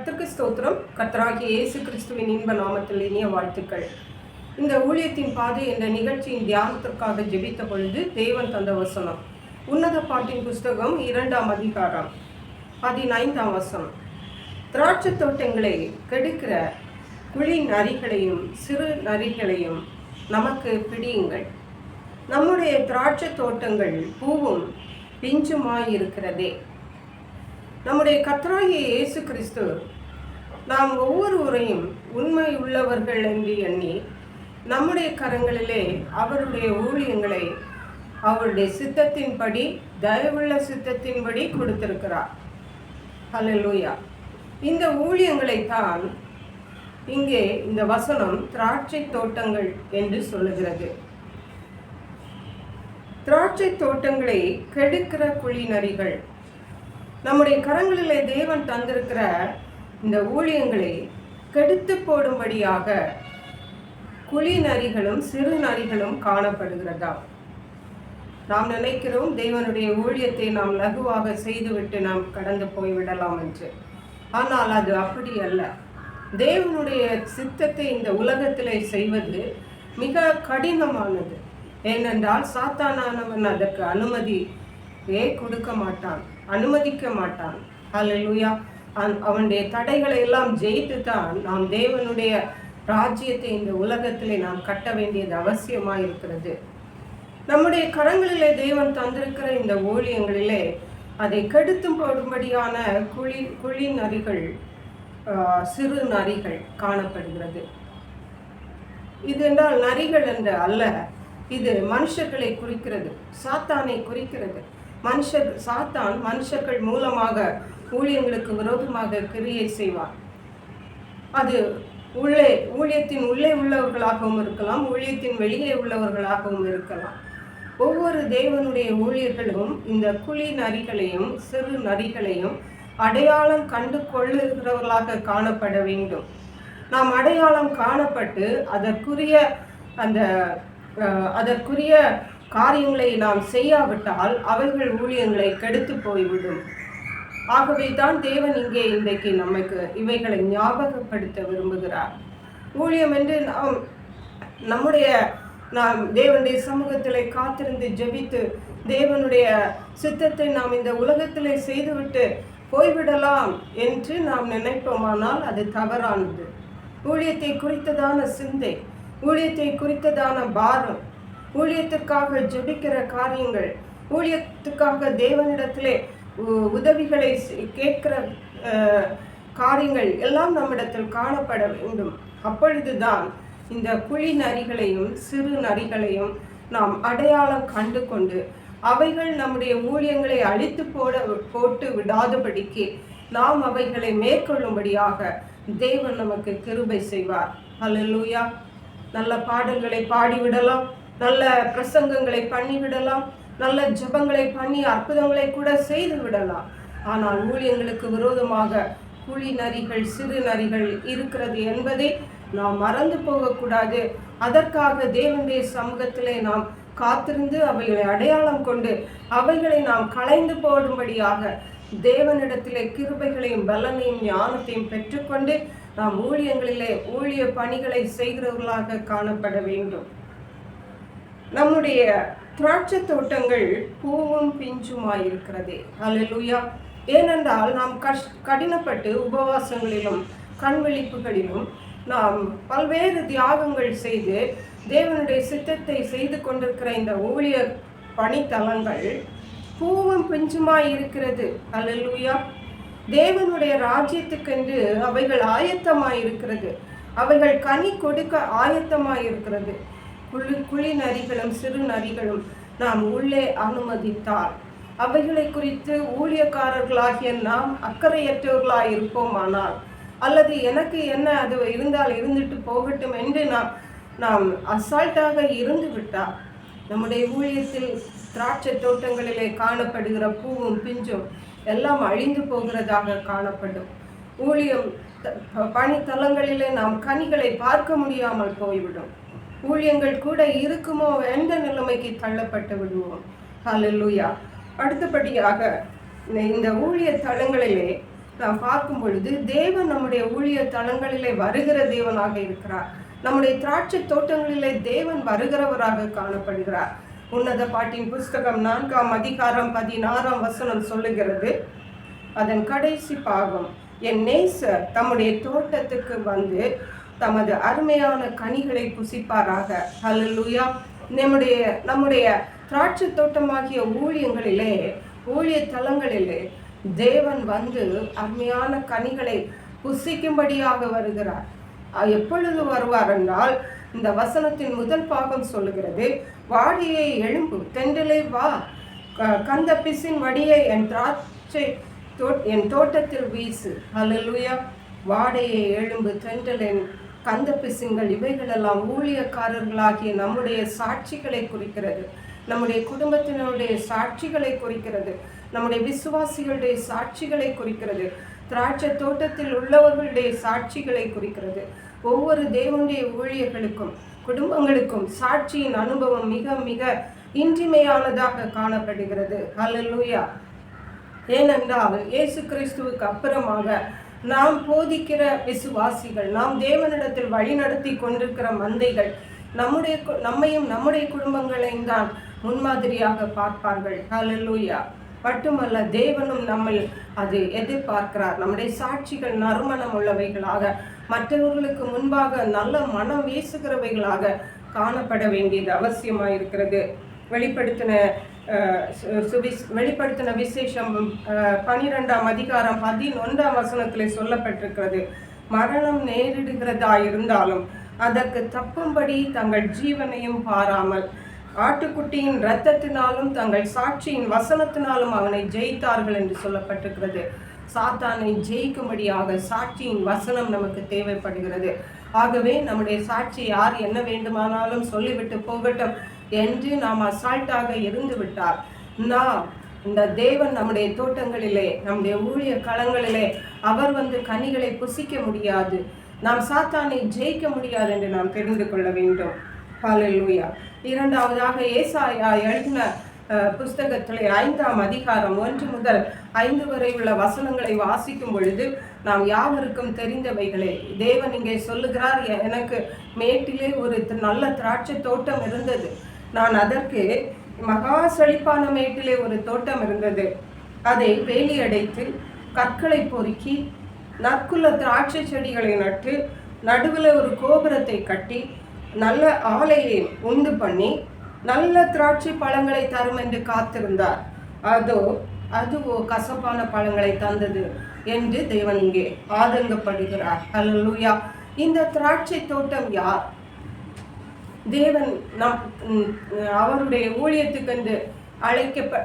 கர்த்தருக்கு ஸ்தோத்திரம். கர்த்தராகிய இயேசு கிறிஸ்துவின் இன்ப நாமத்தில் இனிய வாழ்த்துக்கள். இந்த ஊழியத்தின் பாதை என்ற நிகழ்ச்சியின் தியானத்திற்காக ஜெபித்த பொழுது தேவன் தந்த வசனம் உன்னத பாட்டின் புஸ்தகம் 2ஆம் அதிகாரம் 15ஆம் வசனம். திராட்சை தோட்டங்களை கெடுக்கிற குழி நரிகளையும் சிறு நரிகளையும் நமக்கு பிடியுங்கள். நம்முடைய திராட்சை தோட்டங்கள் பூவும் பிஞ்சுமாயிருக்கிறதே. நம்முடைய கர்த்தராகிய இயேசு கிறிஸ்து நாம் ஒவ்வொருவரையும் உண்மை உள்ளவர்கள் என்று எண்ணி நம்முடைய கரங்களிலே அவருடைய ஊழியங்களை அவருடைய சித்தத்தின்படி, தயவுள்ள சித்தத்தின்படி கொடுத்திருக்கிறார். ஹல்லேலூயா. இந்த ஊழியங்களை தான் இங்கே இந்த வசனம் திராட்சை தோட்டங்கள் என்று சொல்லுகிறது. திராட்சை தோட்டங்களை கெடுக்கிற குழி நரிகள், நம்முடைய கரங்களிலே தேவன் தந்திருக்கிற இந்த ஊழியங்களை கெடுத்து போடும்படியாக குழி நரிகளும் சிறு நரிகளும் காணப்படுகிறதா? நாம் நினைக்கிறோம் தேவனுடைய ஊழியத்தை நாம் லகுவாக செய்துவிட்டு நாம் கடந்து போய்விடலாம் என்று. ஆனால் அது அப்படி அல்ல. தேவனுடைய சித்தத்தை இந்த உலகத்திலே செய்வது மிக கடினமானது. ஏனென்றால் சாத்தானானவன் அதற்கு கொடுக்க மாட்டான், அனுமதிக்க மாட்டான். ஹல்லேலூயா. அவனுடைய தடைகளை எல்லாம் ஜெயித்து தான் நாம் தேவனுடைய ராஜ்யத்தை இந்த உலகத்திலே நாம் கட்ட வேண்டியது அவசியமாக இருக்கிறது. நம்முடைய கரங்களிலே தேவன் தந்திருக்கிற இந்த ஊழியங்களிலே அதை கெடுத்தும் போடும்படியான குழி நரிகள், சிறு நரிகள் காணப்படுகிறது. இது என்றால் நரிகள் என்று அல்ல, இது மனுஷர்களை குறிக்கிறது, சாத்தானை குறிக்கிறது. சாத்தான் மனுஷர்கள் மூலமாக ஊழியங்களுக்கு விரோதமாக கிரியை செய்வார். அது ஊழியத்தின் உள்ளே உள்ளவர்களாகவும் இருக்கலாம், ஊழியத்தின் வெளியே உள்ளவர்களாகவும் இருக்கலாம். ஒவ்வொரு தேவனுடைய ஊழியர்களும் இந்த குழி நரிகளையும் சிறு நரிகளையும் அடையாளம் கண்டு கொள்ளுகிறவர்களாக காணப்பட வேண்டும். நாம் அடையாளம் காணப்பட்டு அதற்குரிய காரியங்களை நாம் செய்யாவிட்டால் அவைகள் ஊழியங்களை கெடுத்து போய்விடும். ஆகவே தான் தேவன் இங்கே இன்றைக்கு நமக்கு இவைகளை ஞாபகப்படுத்த விரும்புகிறார். ஊழியம் என்று நாம் தேவனுடைய சமூகத்திலே காத்திருந்து ஜெபித்து தேவனுடைய சித்தத்தை நாம் இந்த உலகத்திலே செய்துவிட்டு போய்விடலாம் என்று நாம் நினைப்போமானால் அது தவறானது. ஊழியத்தை குறித்ததான சிந்தை, ஊழியத்தை குறித்ததான பாரம், ஊழியத்துக்காக ஜெபிக்கிற காரியங்கள், ஊழியத்துக்காக தேவனிடத்திலே உதவிகளை கேட்கிற காரியங்கள் எல்லாம் நம்மிடத்தில் காணப்பட வேண்டும். அப்பொழுதுதான் இந்த குழி நரிகளையும் சிறு நரிகளையும் நாம் அடையாளம் கண்டு கொண்டு அவைகள் நம்முடைய ஊழியங்களை அழித்து போட்டு விடாதபடிக்கு நாம் அவைகளை மேற்கொள்ளும்படியாக தேவன் நமக்கு கிருபை செய்வார். ஹல்லேலூயா. நல்ல பாடல்களை பாடிவிடலாம், நல்ல பிரசங்கங்களை பண்ணிவிடலாம், நல்ல ஜெபங்களை பண்ணி அற்புதங்களை கூட செய்து விடலாம். ஆனால் ஊழியங்களுக்கு விரோதமாக குழி நரிகள் சிறு நரிகள் இருக்கிறது என்பதை நாம் மறந்து போகக்கூடாது. அதற்காக தேவனுடைய சமூகத்திலே நாம் காத்திருந்து அவைகளை அடையாளம் கொண்டு அவைகளை நாம் களைந்து போடும்படியாக தேவனிடத்திலே கிருபைகளையும் பலனையும் ஞானத்தையும் பெற்றுக்கொண்டு நாம் ஊழியங்களிலே ஊழிய பணிகளை செய்கிறவர்களாக காணப்பட வேண்டும். நம்முடைய திராட்சை தோட்டங்கள் பூவும் பிஞ்சுமாயிருக்கிறதே. ஹல்லேலூயா. ஏனென்றால் நாம் கடினப்பட்டு உபவாசங்களிலும் கண்விழிப்புகளிலும் நாம் பல்வேறு தியாகங்கள் செய்து தேவனுடைய சித்தத்தை செய்து கொண்டிருக்கிற இந்த ஊழிய பணித்தலங்கள் பூவும் பிஞ்சுமாயிருக்கிறது. ஹல்லேலூயா. தேவனுடைய ராஜ்யத்துக்கென்று அவைகள் ஆயத்தமாயிருக்கிறது, அவைகள் கனி கொடுக்க ஆயத்தமாயிருக்கிறது. குழி நரிகளும் சிறு நரிகளும் நாம் உள்ளே அனுமதித்தால் அவைகளை குறித்து ஊழியக்காரர்களாகிய நாம் அக்கறையற்றவர்களாக இருப்போமானால், அல்லது எனக்கு என்ன அது இருந்தால் இருந்துட்டு போகட்டும் என்று நாம் அசால்ட்டாக இருந்து விட்டால் நம்முடைய ஊழியத்தில் திராட்சை தோட்டங்களிலே காணப்படுகிற பூவும் பிஞ்சும் எல்லாம் அழிந்து போகிறதாக காணப்படும். ஊழியம் பணித்தலங்களிலே நாம் கனிகளை பார்க்க முடியாமல் போய்விடும். ஊழியங்கள் கூட இருக்குமோ என்ற நிலைமைக்கு தள்ளப்பட்டு விடுவோம். ஹல்லேலூயா. அடுத்தபடியாக இந்த ஊழிய தலங்களிலே நாம் பார்க்கும் பொழுது தேவன் நம்முடைய ஊழிய தலங்களிலே வருகிற தேவனாக இருக்கிறார். நம்முடைய திராட்சை தோட்டங்களிலே தேவன் வருகிறவராக காணப்படுகிறார். உன்னத பாட்டின் புஸ்தகம் 4ஆம் அதிகாரம் 16ஆம் வசனம் சொல்லுகிறது, அதன் கடைசி பாகம், என் நேசர் தம்முடைய தோட்டத்துக்கு வந்து தமது அருமையான கனிகளை புசிப்பாராக. ஹல்லேலூயா. நம்முடைய திராட்சை தோட்டமாகிய ஊழியங்களிலே, ஊழிய தலங்களிலே தேவன் வந்து அருமையான கனிகளை புசிக்கும்படியாக வருகிறார். எப்பொழுது வருவார் என்றால், இந்த வசனத்தின் முதல் பாகம் சொல்லுகிறது, வாடியை எழும்பு, தென்றலை வா, கந்த பிசின் வடியை என் தோட்டத்தில் வீசு. ஹல்லேலூயா. வாடையை எழும்பு, தென்றலின் கந்த பிசின்கள், இவைகளெல்லாம் ஊழியக்காரர்களாகிய நம்முடைய சாட்சிகளை குறிக்கிறது. நம்முடைய குடும்பத்தினருடைய சாட்சிகளை குறிக்கிறது. நம்முடைய விசுவாசிகளுடைய சாட்சிகளை குறிக்கிறது. திராட்சை தோட்டத்தில் உள்ளவர்களுடைய சாட்சிகளை குறிக்கிறது. ஒவ்வொரு தேவனுடைய ஊழியர்களுக்கும் குடும்பங்களுக்கும் சாட்சியின் அனுபவம் மிக மிக இன்றிமையானதாக காணப்படுகிறது. ஹல்லேலூயா. ஏனென்றால் இயேசு கிறிஸ்துவுக்கு அப்புறமாக நாம் போதிக்கிற விசுவாசிகள், நாம் தேவனிடத்தில் வழிநடத்தி கொண்டிருக்கிற மந்தைகள் நம்மையும் நம்முடைய குடும்பங்களையும் தான் முன்மாதிரியாக பார்ப்பார்கள். ஹல்லேலூயா. மட்டுமல்ல, தேவனும் நம்மை அது எதிர்பார்க்கிறார். நம்முடைய சாட்சிகள் நறுமணம் உள்ளவைகளாக, மற்றவர்களுக்கு முன்பாக நல்ல மனம் வீசுகிறவைகளாக காணப்பட வேண்டியது அவசியமாயிருக்கிறது. வெளிப்படுத்தின விசேஷம் 12ஆம் அதிகாரம் 11ஆம் வசனத்தில் சொல்லப்பட்டிருக்கிறது, மரணம் நேரிடுகிறதா இருந்தாலும் அதற்கு தப்பும்படி தங்கள் ஜீவனையும் பாராமல் ஆட்டுக்குட்டியின் இரத்தத்தினாலும் தங்கள் சாட்சியின் வசனத்தினாலும் அவனை ஜெயித்தார்கள் என்று சொல்லப்பட்டிருக்கிறது. சாத்தானை ஜெயிக்கும்படியாக சாட்சியின் வசனம் நமக்கு தேவைப்படுகிறது. ஆகவே நம்முடைய சாட்சி யார் என்ன வேண்டுமானாலும் சொல்லிவிட்டு போகட்டும் என்று நாம் அசால்ட்டாக இருந்து விட்டார், நாம் இந்த தேவன் நம்முடைய தோட்டங்களிலே, நம்முடைய ஊழிய களங்களிலே அவர் வந்து கனிகளை புசிக்க முடியாது, நாம் சாத்தானை ஜெயிக்க முடியாது என்று நாம் தெரிந்து கொள்ள வேண்டும். ஹல்லேலூயா. இரண்டாவதாக ஏசாயா எழுதின புஸ்தகத்திலே 5ஆம் அதிகாரம் 1 முதல் 5 வரை உள்ள வசனங்களை வாசிக்கும் பொழுது நாம் யாவருக்கும் தெரிந்தவைகளே. தேவன் இங்கே சொல்லுகிறார், எனக்கு மேட்டிலே ஒரு நல்ல திராட்சை தோட்டம் இருந்தது, நான் அதற்கு மகா செழிப்பான மேட்டிலே ஒரு தோட்டம் இருந்தது, அதை வேலி அடைத்து கற்களை பொறுக்கி நற்குள்ள திராட்சை செடிகளை நட்டு நடுவில் ஒரு கோபுரத்தை கட்டி நல்ல ஆலையை உண்டு பண்ணி நல்ல திராட்சை பழங்களை தரும் என்று காத்திருந்தார், அதுவோ கசப்பான பழங்களை தந்தது என்று தேவன் இங்கே ஆதங்கப்படுகிறார். ஹல்லேலூயா. இந்த திராட்சை தோட்டம் யார்? தேவன் அவருடைய ஊழியத்துக்கென்று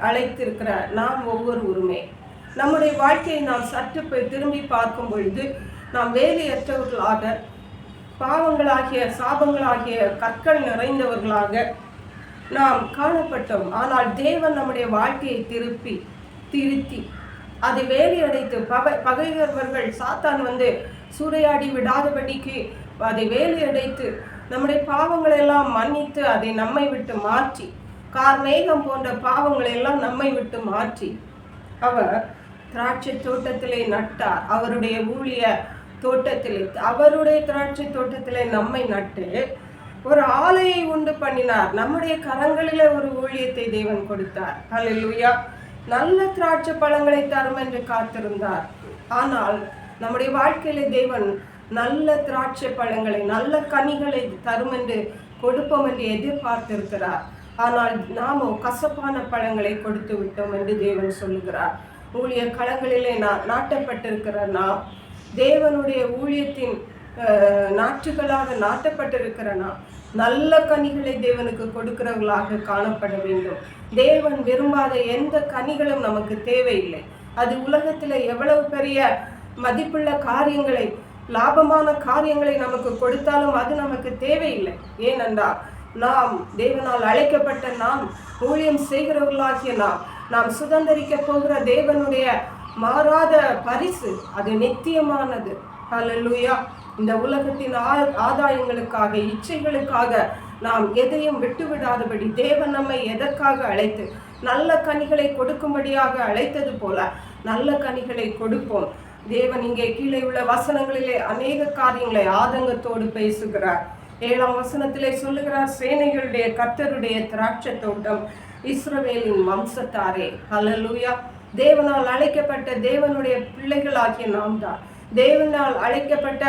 அழைத்திருக்கிற நாம் ஒவ்வொருவருமே நம்முடைய வாழ்க்கையை நாம் சற்று திரும்பி பார்க்கும் பொழுது நாம் வேலையற்றவர்களாக, பாவங்களாகிய சாபங்களாகிய கற்கள் நிறைந்தவர்களாக நாம் காணப்பட்டோம். ஆனால் தேவன் நம்முடைய வாழ்க்கையை திருத்தி அதை வேலையடைத்து பகைவர்கள் சாத்தான் வந்து சூறையாடி விடாதபடிக்கு அதை வேலையடைத்து நம்முடைய பாவங்களை எல்லாம் மன்னித்து அதை நம்மை விட்டு மாற்றி, கார்மேகம் போன்ற பாவங்களை எல்லாம் நம்மை விட்டு மாற்றி அவர் திராட்சை தோட்டத்திலே நட்டார். அவருடைய ஊழிய தோட்டத்திலே, அவருடைய திராட்சை தோட்டத்திலே நம்மை நட்டு ஒரு ஆலையை உண்டு பண்ணினார். நம்முடைய கரங்களிலே ஒரு ஊழியத்தை தேவன் கொடுத்தார். ஹல்லேலூயா. நல்ல திராட்சை பழங்களை தரும் என்று காத்திருந்தார். ஆனால் நம்முடைய வாழ்க்கையிலே தேவன் நல்ல திராட்சை பழங்களை, நல்ல கனிகளை தரும் என்று கொடுப்போம் என்று எதிர்பார்த்திருக்கிறார். ஆனால் நாமோ கசப்பான பழங்களை கொடுத்து விட்டோம் என்று தேவன் சொல்லுகிறார். ஊழிய களங்களிலே நாட்டப்பட்டிருக்கிற நாம், தேவனுடைய ஊழியத்தின் நாற்றுகளாக நாட்டப்பட்டிருக்கிற நாம் நல்ல கனிகளை தேவனுக்கு கொடுக்கிறவர்களாக காணப்பட வேண்டும். தேவன் விரும்பாத எந்த கனிகளும் நமக்கு தேவையில்லை. அது உலகத்தில் எவ்வளவு பெரிய மதிப்புள்ள காரியங்களை, லாபமான காரியங்களை நமக்கு கொடுத்தாலும் அது நமக்கு தேவையில்லை. ஏனென்றால் நாம் தேவனால் அழைக்கப்பட்ட நாம், ஊழியம் செய்கிறவர்களாகிய நாம் சுதந்திரிக்க போகிற தேவனுடைய மாறாத பரிசு அது நித்தியமானது. ஹல்லேலூயா. இந்த உலகத்தின் ஆதாயங்களுக்காக, இச்சைகளுக்காக நாம் எதையும் விட்டுவிடாதபடி தேவன் நம்மை எதற்காக அழைத்து நல்ல கனிகளை கொடுக்கும்படியாக அழைத்தது போல நல்ல கனிகளை கொடுப்போம். தேவன் இங்கே கீழே உள்ள வசனங்களிலே அநேக காரியங்களை ஆதங்கத்தோடு பேசுகிறார். 7ஆம் வசனத்திலே சொல்லுகிறார், சேனைகளுடைய கர்த்தருடைய திராட்சை தோட்டம் இஸ்ரவேலின் வம்சத்தாரே. ஹல்லேலூயா. தேவனால் அழைக்கப்பட்ட தேவனுடைய பிள்ளைகளாகிய நாம் தான், தேவனால் அழைக்கப்பட்ட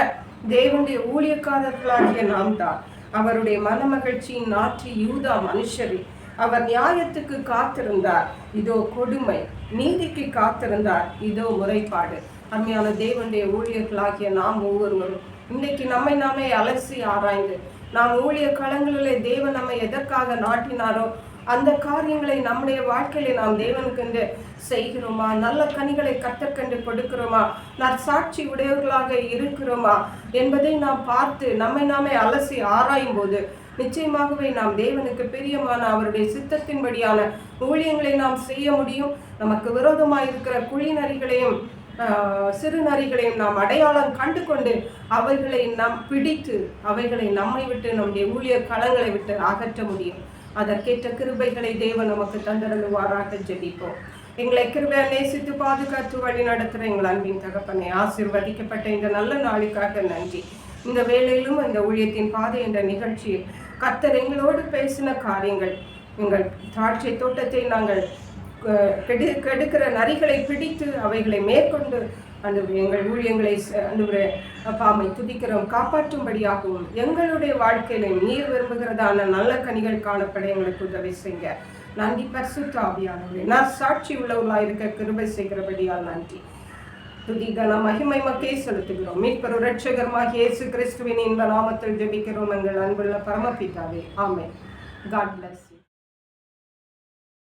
தேவனுடைய ஊழியக்காரர்களாகிய நாம் தான் அவருடைய மனமகிழ்ச்சியின் நாற்றி யூதா மனுஷரே. அவர் நியாயத்துக்கு காத்திருந்தார், இதோ கொடுமை, நீதிக்கு காத்திருந்தார், இதோ முறைப்பாடு. அருமையான தேவனுடைய ஊழியர்களாகிய நாம் ஒவ்வொருவரும் இன்னைக்கு நம்மை நாமே அலசி ஆராய்ந்து, நாம் ஊழிய களங்களிலே தேவன் நம்மை எதற்காக நாட்டினாரோ அந்த காரியங்களை நம்முடைய வாழ்க்கையில நாம் தேவனுக்கென்று செய்கிறோமா? நல்ல கனிகளை கத்தற்கென்று கொடுக்கிறோமா? நற்சாட்சி உடையவர்களாக இருக்கிறோமா என்பதை நாம் பார்த்து நம்மை நாமே அலசி ஆராயும் போது நிச்சயமாகவே நாம் தேவனுக்கு பிரியமான அவருடைய சித்தத்தின்படியான ஊழியங்களை நாம் செய்ய முடியும். நமக்கு விரோதமாக இருக்கிற குழி நரிகளையும் சிறு நரிகளையும் நாம் அடையாளம் கண்டு கொண்டு அவைகளை நாம் பிடித்து அவைகளை நம்மை விட்டு நம்முடைய ஊழிய களங்களை விட்டு அகற்ற முடியும். அதற்கேற்ற கிருபைகளை தேவன் நமக்கு தந்தருளுவாராக. ஜெபிப்போம். எங்களை கிருபையை நேசித்து பாதுகாத்து வழி நடத்துகிற எங்கள் அன்பின் தகப்பனை, ஆசீர்வதிக்கப்பட்ட இந்த நல்ல நாளுக்காக நன்றி. இந்த வேளையிலும் இந்த ஊழியத்தின் பாதை என்ற நிகழ்ச்சியில் கர்த்தர் எங்களோடு பேசின காரியங்கள், எங்கள் திராட்சை தோட்டத்தை நாங்கள் கெடுக்கிற நரிகளை பிடித்து அவைகளை மேற்கொண்டு எங்கள் ஊழியங்களை பாமை துதிக்கிறோம் காப்பாற்றும்படியாகவும் எங்களுடைய வாழ்க்கையில நீர் விரும்புகிறதான நல்ல கனிகள் காணப்பட எங்களுக்கு உதவி செய்ய நன்றி. பரிசுத்த ஆவியானவரே, நான் சாட்சி உள்ளவர்களாக இருக்க கிருபை செய்கிறபடியால் நன்றி. துதி கன மகிமை மக்கே செலுத்துகிறோம். மீட்பர் இரட்சகருமாகிய இயேசு கிறிஸ்துவின் இன்ப நாமத்தில் ஜெபிக்கிறோம் எங்கள் அன்புள்ள பரமபிதாவே. ஆமென். God plus.